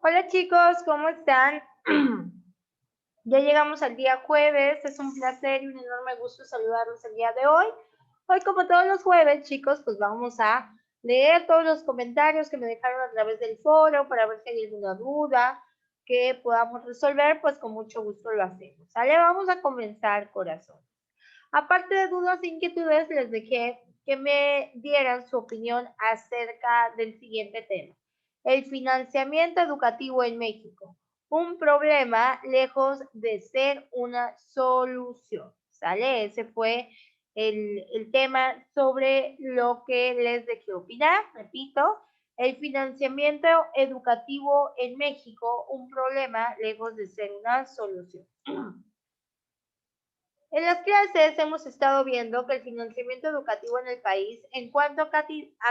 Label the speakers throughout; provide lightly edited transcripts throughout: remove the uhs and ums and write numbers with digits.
Speaker 1: Hola chicos, ¿cómo están? Ya llegamos al día jueves, es un placer y un enorme gusto saludarlos el día de hoy. Hoy, como todos los jueves, chicos, pues vamos a leer todos los comentarios que me dejaron a través del foro para ver si hay alguna duda que podamos resolver, pues con mucho gusto lo hacemos. ¿Sale? Vamos a comenzar, corazón. Aparte de dudas e inquietudes, les dejé que me dieran su opinión acerca del siguiente tema. El financiamiento educativo en México. Un problema lejos de ser una solución. ¿Sale? Ese fue el tema sobre lo que les dejé opinar. Repito, el financiamiento educativo en México, un problema lejos de ser una solución. En las clases hemos estado viendo que el financiamiento educativo en el país, en cuanto a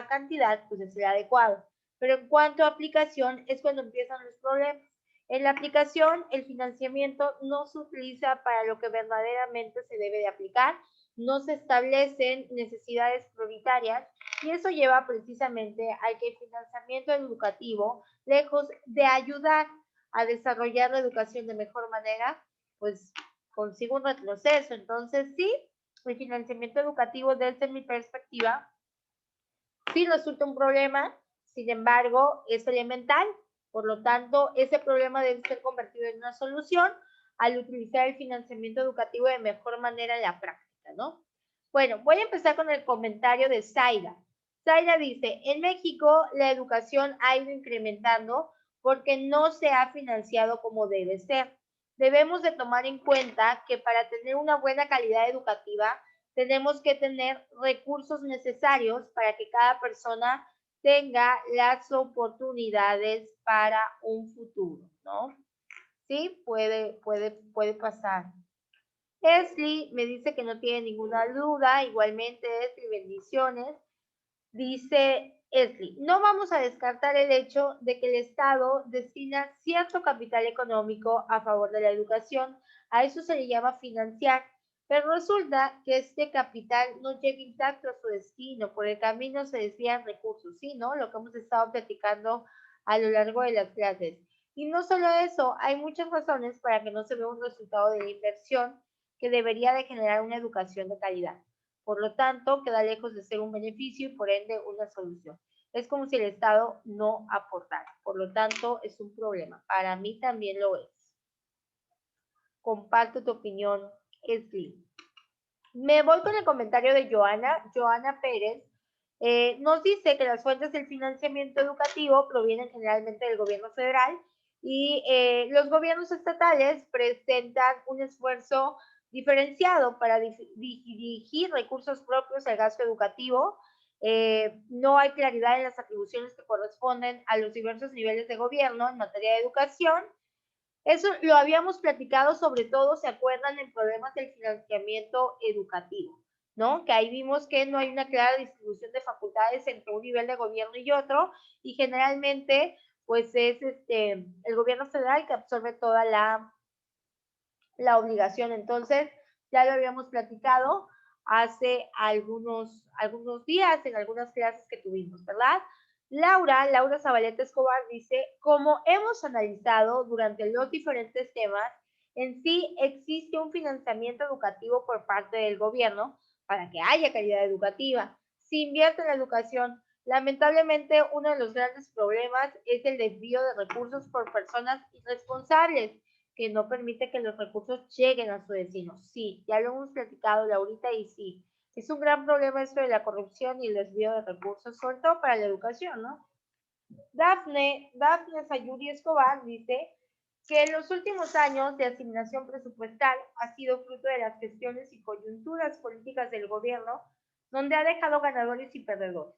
Speaker 1: cantidad, pues es el adecuado, pero en cuanto a aplicación es cuando empiezan los problemas. En la aplicación, el financiamiento no se utiliza para lo que verdaderamente se debe de aplicar, no se establecen necesidades prioritarias y eso lleva precisamente a que el financiamiento educativo, lejos de ayudar a desarrollar la educación de mejor manera, pues consigo un retroceso. Entonces, sí, el financiamiento educativo desde mi perspectiva sí resulta un problema, sin embargo, es elemental. Por lo tanto, ese problema debe ser convertido en una solución al utilizar el financiamiento educativo de mejor manera en la práctica, ¿no? Bueno, voy a empezar con el comentario de Zaira. Zaira dice, en México la educación ha ido incrementando porque no se ha financiado como debe ser. Debemos de tomar en cuenta que para tener una buena calidad educativa tenemos que tener recursos necesarios para que cada persona tenga las oportunidades para un futuro, ¿no? Sí, puede pasar. Esli me dice que no tiene ninguna duda, igualmente Esli, bendiciones. Dice Esli, no vamos a descartar el hecho de que el Estado destina cierto capital económico a favor de la educación, a eso se le llama financiar, pero resulta que este capital no llega intacto a su destino, por el camino se desvían recursos, ¿sí? ¿No? Lo que hemos estado platicando a lo largo de las clases. Y no solo eso, hay muchas razones para que no se vea un resultado de la inversión que debería de generar una educación de calidad. Por lo tanto, queda lejos de ser un beneficio y por ende una solución. Es como si el Estado no aportara. Por lo tanto, es un problema. Para mí también lo es. Comparto tu opinión, Esli. Me voy con el comentario de Joana Pérez. Nos dice que las fuentes del financiamiento educativo provienen generalmente del gobierno federal y los gobiernos estatales presentan un esfuerzo diferenciado para dirigir recursos propios al gasto educativo. No hay claridad en las atribuciones que corresponden a los diversos niveles de gobierno en materia de educación. Eso lo habíamos platicado, sobre todo, ¿se acuerdan en problemas del financiamiento educativo? ¿No? Que ahí vimos que no hay una clara distribución de facultades entre un nivel de gobierno y otro, y generalmente, pues es el gobierno federal que absorbe toda la obligación. Entonces, ya lo habíamos platicado hace algunos días en algunas clases que tuvimos, ¿verdad? Laura Zabaleta Escobar dice, como hemos analizado durante los diferentes temas, en sí existe un financiamiento educativo por parte del gobierno para que haya calidad educativa. Se invierte en la educación. Lamentablemente, uno de los grandes problemas es el desvío de recursos por personas irresponsables que no permite que los recursos lleguen a su destino. Sí, ya lo hemos platicado, Laurita, y sí, es un gran problema esto de la corrupción y el desvío de recursos, sobre todo para la educación, ¿no? Dafne Sayuri Escobar dice que en los últimos años de asignación presupuestal ha sido fruto de las gestiones y coyunturas políticas del gobierno, donde ha dejado ganadores y perdedores.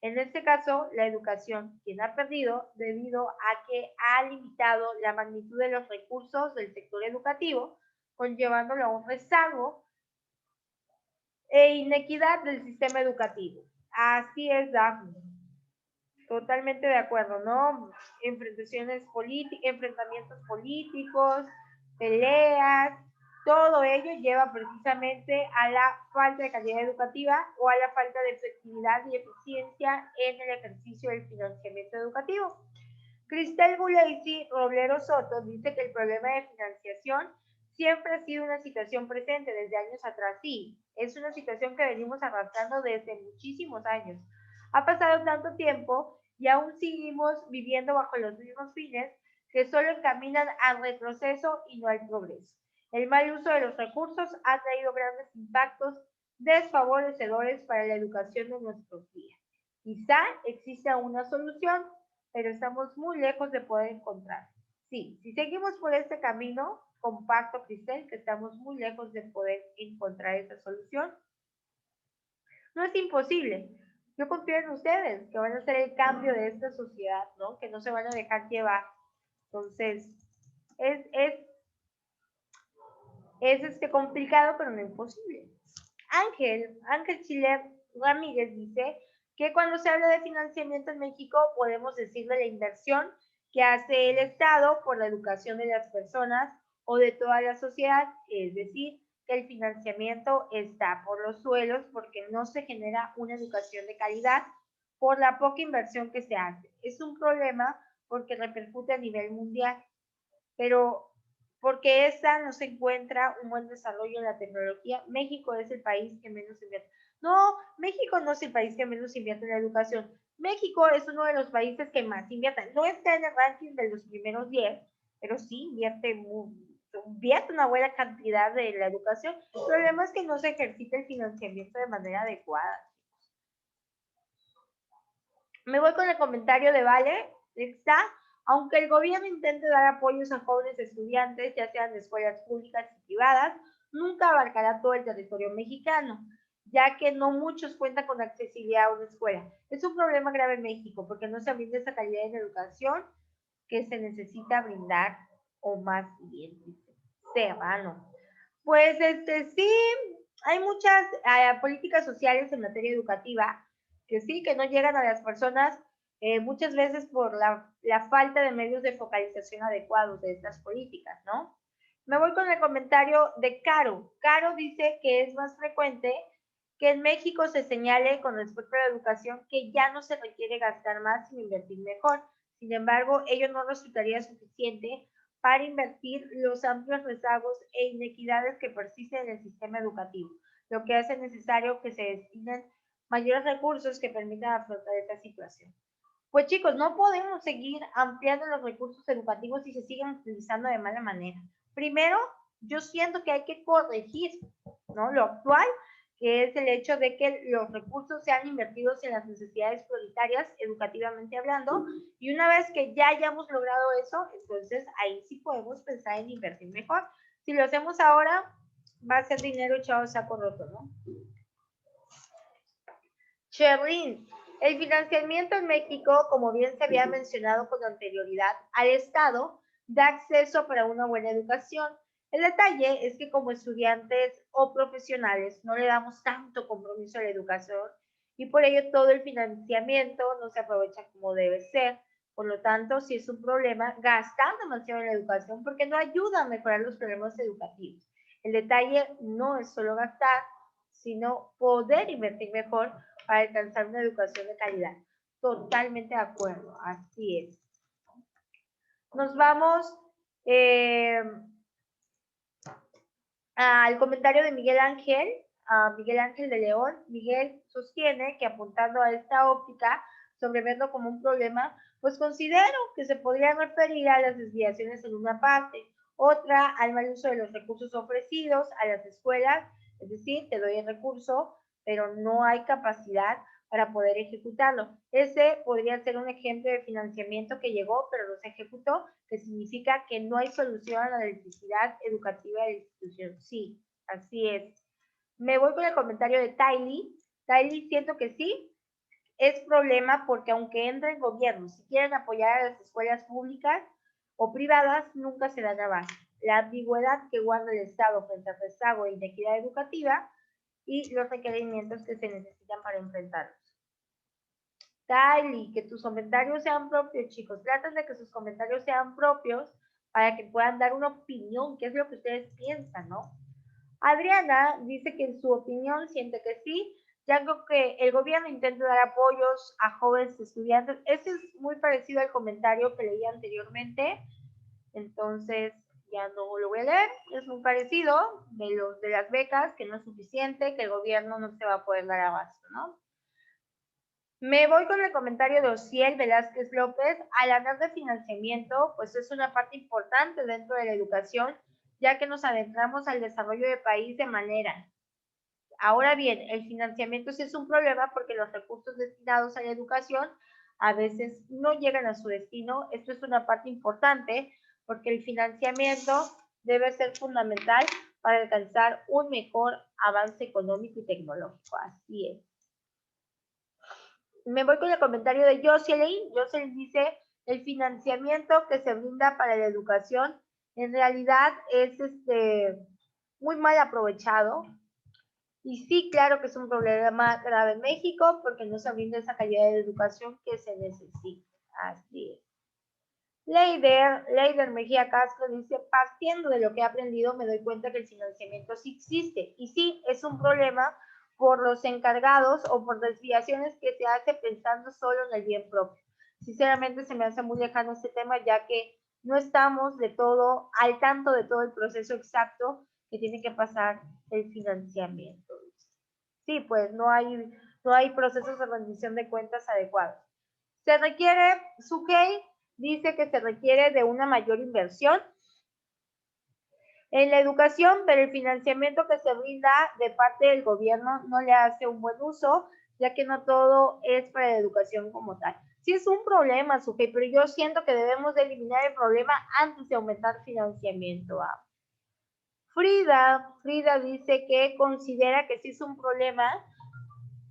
Speaker 1: En este caso, la educación, quien ha perdido debido a que ha limitado la magnitud de los recursos del sector educativo, conllevándolo a un rezago e inequidad del sistema educativo. Así es, Daphne. Totalmente de acuerdo, ¿no? Enfrentamientos políticos, peleas, todo ello lleva precisamente a la falta de calidad educativa o a la falta de efectividad y eficiencia en el ejercicio del financiamiento educativo. Cristel Bulaisi Roblero Soto dice que el problema de financiación siempre ha sido una situación presente desde años atrás. Sí, es una situación que venimos arrastrando desde muchísimos años. Ha pasado tanto tiempo y aún seguimos viviendo bajo los mismos fines que solo encaminan al retroceso y no al progreso. El mal uso de los recursos ha traído grandes impactos desfavorecedores para la educación de nuestros días. Quizá exista una solución, pero estamos muy lejos de poder encontrar. Sí, si seguimos por este camino, comparto, Cristel, que estamos muy lejos de poder encontrar esa solución. No es imposible. Yo confío en ustedes, que van a hacer el cambio de esta sociedad, ¿no? Que no se van a dejar llevar. Entonces, es, es, es complicado, pero no imposible. Ángel Chile Ramírez dice que cuando se habla de financiamiento en México podemos decir de la inversión que hace el Estado por la educación de las personas o de toda la sociedad, es decir, que el financiamiento está por los suelos porque no se genera una educación de calidad por la poca inversión que se hace. Es un problema porque repercute a nivel mundial, pero porque esta no se encuentra un buen desarrollo en la tecnología, México es el país que menos invierte. No, México no es el país que menos invierte en la educación. México es uno de los países que más invierte. No está en el ranking de los primeros 10, pero sí invierte una buena cantidad de la educación. El problema es que no se ejercita el financiamiento de manera adecuada. Me voy con el comentario de Vale. Está, aunque el gobierno intente dar apoyos a jóvenes estudiantes, ya sean de escuelas públicas y privadas, nunca abarcará todo el territorio mexicano, ya que no muchos cuentan con accesibilidad a una escuela. Es un problema grave en México porque no se brinda esa calidad en educación que se necesita brindar, o más bien, Serrano. Pues sí, hay muchas políticas sociales en materia educativa que sí, que no llegan a las personas muchas veces por la falta de medios de focalización adecuados de estas políticas, ¿no? Me voy con el comentario de Caro. Caro dice que es más frecuente que en México se señale con respecto a la educación que ya no se requiere gastar más sino invertir mejor. Sin embargo, ello no resultaría suficiente para invertir los amplios rezagos e inequidades que persisten en el sistema educativo, lo que hace necesario que se destinen mayores recursos que permitan afrontar esta situación. Pues chicos, no podemos seguir ampliando los recursos educativos si se siguen utilizando de mala manera. Primero, yo siento que hay que corregir, ¿no? Lo actual, que es el hecho de que los recursos sean invertidos en las necesidades prioritarias, educativamente hablando, y una vez que ya hayamos logrado eso, entonces ahí sí podemos pensar en invertir mejor. Si lo hacemos ahora, va a ser dinero echado a saco roto, ¿no? Sherlyn, el financiamiento en México, como bien se había mencionado con anterioridad, al Estado da acceso para una buena educación. El detalle es que como estudiantes o profesionales no le damos tanto compromiso a la educación y por ello todo el financiamiento no se aprovecha como debe ser. Por lo tanto, sí es un problema gastar demasiado en la educación porque no ayuda a mejorar los problemas educativos. El detalle no es solo gastar, sino poder invertir mejor para alcanzar una educación de calidad. Totalmente de acuerdo, así es. Nos vamos eh, al comentario de Miguel Ángel de León. Miguel sostiene que apuntando a esta óptica sobre verlo como un problema, pues considero que se podría referir a las desviaciones en una parte, otra al mal uso de los recursos ofrecidos a las escuelas, es decir, te doy el recurso, pero no hay capacidad para poder ejecutarlo. Ese podría ser un ejemplo de financiamiento que llegó pero no se ejecutó, que significa que no hay solución a la necesidad educativa de la institución. Sí, así es. Me voy con el comentario de Tylee. Tylee, siento que sí, es problema porque aunque entren gobiernos, si quieren apoyar a las escuelas públicas o privadas, nunca se dan abasto. La ambigüedad que guarda el Estado frente al rezago e inequidad educativa y los requerimientos que se necesitan para enfrentarlos. Kylie, que tus comentarios sean propios, chicos. Traten de que sus comentarios sean propios para que puedan dar una opinión, qué es lo que ustedes piensan, ¿no? Adriana dice que en su opinión siente que sí, ya que el gobierno intenta dar apoyos a jóvenes estudiantes. Este es muy parecido al comentario que leí anteriormente, entonces ya no lo voy a leer. Es muy parecido de las becas, que no es suficiente, que el gobierno no se va a poder dar abasto, ¿no? Me voy con el comentario de Osiel Velázquez López. Al hablar de financiamiento, pues es una parte importante dentro de la educación, ya que nos adentramos al desarrollo del país de manera. Ahora bien, el financiamiento sí es un problema porque los recursos destinados a la educación a veces no llegan a su destino. Esto es una parte importante porque el financiamiento debe ser fundamental para alcanzar un mejor avance económico y tecnológico. Así es. Me voy con el comentario de Jocelyn. Jocelyn dice, el financiamiento que se brinda para la educación en realidad es muy mal aprovechado. Y sí, claro que es un problema grave en México porque no se brinda esa calidad de educación que se necesita. Así es. Leider Mejía Castro dice, partiendo de lo que he aprendido, me doy cuenta que el financiamiento sí existe. Y sí, es un problema por los encargados o por desviaciones que se hace pensando solo en el bien propio. Sinceramente se me hace muy lejano este tema, ya que no estamos de todo al tanto de todo el proceso exacto que tiene que pasar el financiamiento. Sí, pues no hay procesos de rendición de cuentas adecuados. Se requiere, Sukey dice que se requiere de una mayor inversión en la educación, pero el financiamiento que se brinda de parte del gobierno no le hace un buen uso, ya que no todo es para la educación como tal. Sí es un problema, Sukey, pero yo siento que debemos de eliminar el problema antes de aumentar financiamiento. Frida dice que considera que sí es un problema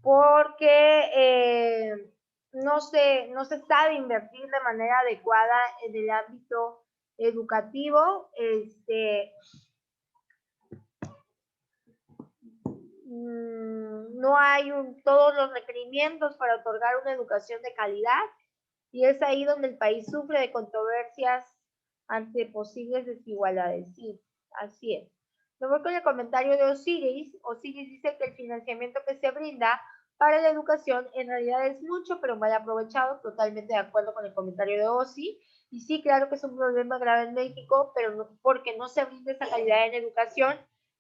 Speaker 1: porque no se sabe invertir de manera adecuada en el ámbito educativo. No hay todos los requerimientos para otorgar una educación de calidad y es ahí donde el país sufre de controversias ante posibles desigualdades. Sí, así es. Me voy con el comentario de Osiris. Osiris dice que el financiamiento que se brinda para la educación en realidad es mucho, pero mal aprovechado. Totalmente de acuerdo con el comentario de Osi. Y sí, claro que es un problema grave en México, pero no, porque no se brinda esa calidad en educación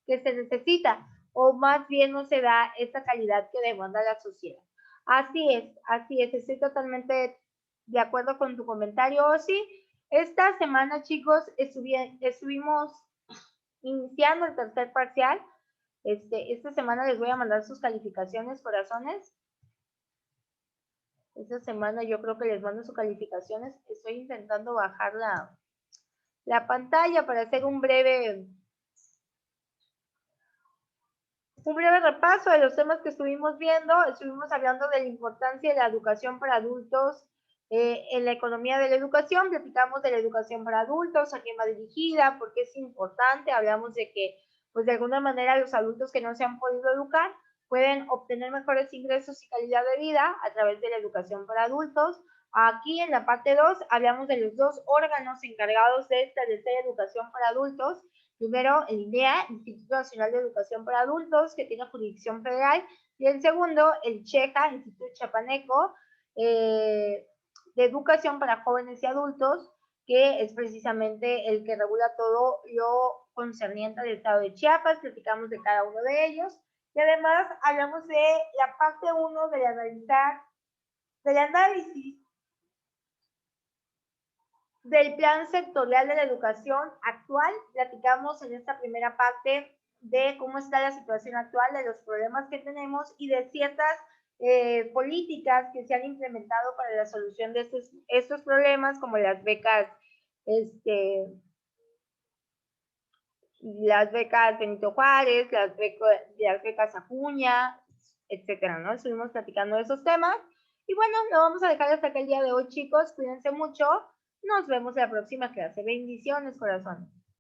Speaker 1: que se necesita, o más bien no se da esa calidad que demanda la sociedad. Así es, estoy totalmente de acuerdo con tu comentario, Osi. Esta semana, chicos, estuvimos iniciando el tercer parcial. Esta semana les voy a mandar sus calificaciones, corazones. Esta semana yo creo que les mando sus calificaciones. Estoy intentando bajar la pantalla para hacer un breve repaso de los temas que estuvimos viendo. Estuvimos hablando de la importancia de la educación para adultos en la economía de la educación. Platicamos de la educación para adultos, a quién va dirigida, por qué es importante. Hablamos de que, pues de alguna manera, los adultos que no se han podido educar pueden obtener mejores ingresos y calidad de vida a través de la educación para adultos. Aquí en la parte 2 hablamos de los dos órganos encargados de establecer educación para adultos. Primero, el INEA, Instituto Nacional de Educación para Adultos, que tiene jurisdicción federal, y el segundo, el CHEJA, Instituto Chapaneco, de Educación para Jóvenes y Adultos, que es precisamente el que regula todo lo concerniente al estado de Chiapas. Platicamos de cada uno de ellos, y además hablamos de la parte 1 del análisis del plan sectorial de la educación actual. Platicamos en esta primera parte de cómo está la situación actual, de los problemas que tenemos y de ciertas políticas que se han implementado para la solución de estos problemas, como las becas, Benito Juárez, las becas Acuña, etcétera, ¿no? Estuvimos platicando de esos temas. Y bueno, lo vamos a dejar hasta acá el día de hoy, chicos. Cuídense mucho. Nos vemos en la próxima clase. Bendiciones, corazón.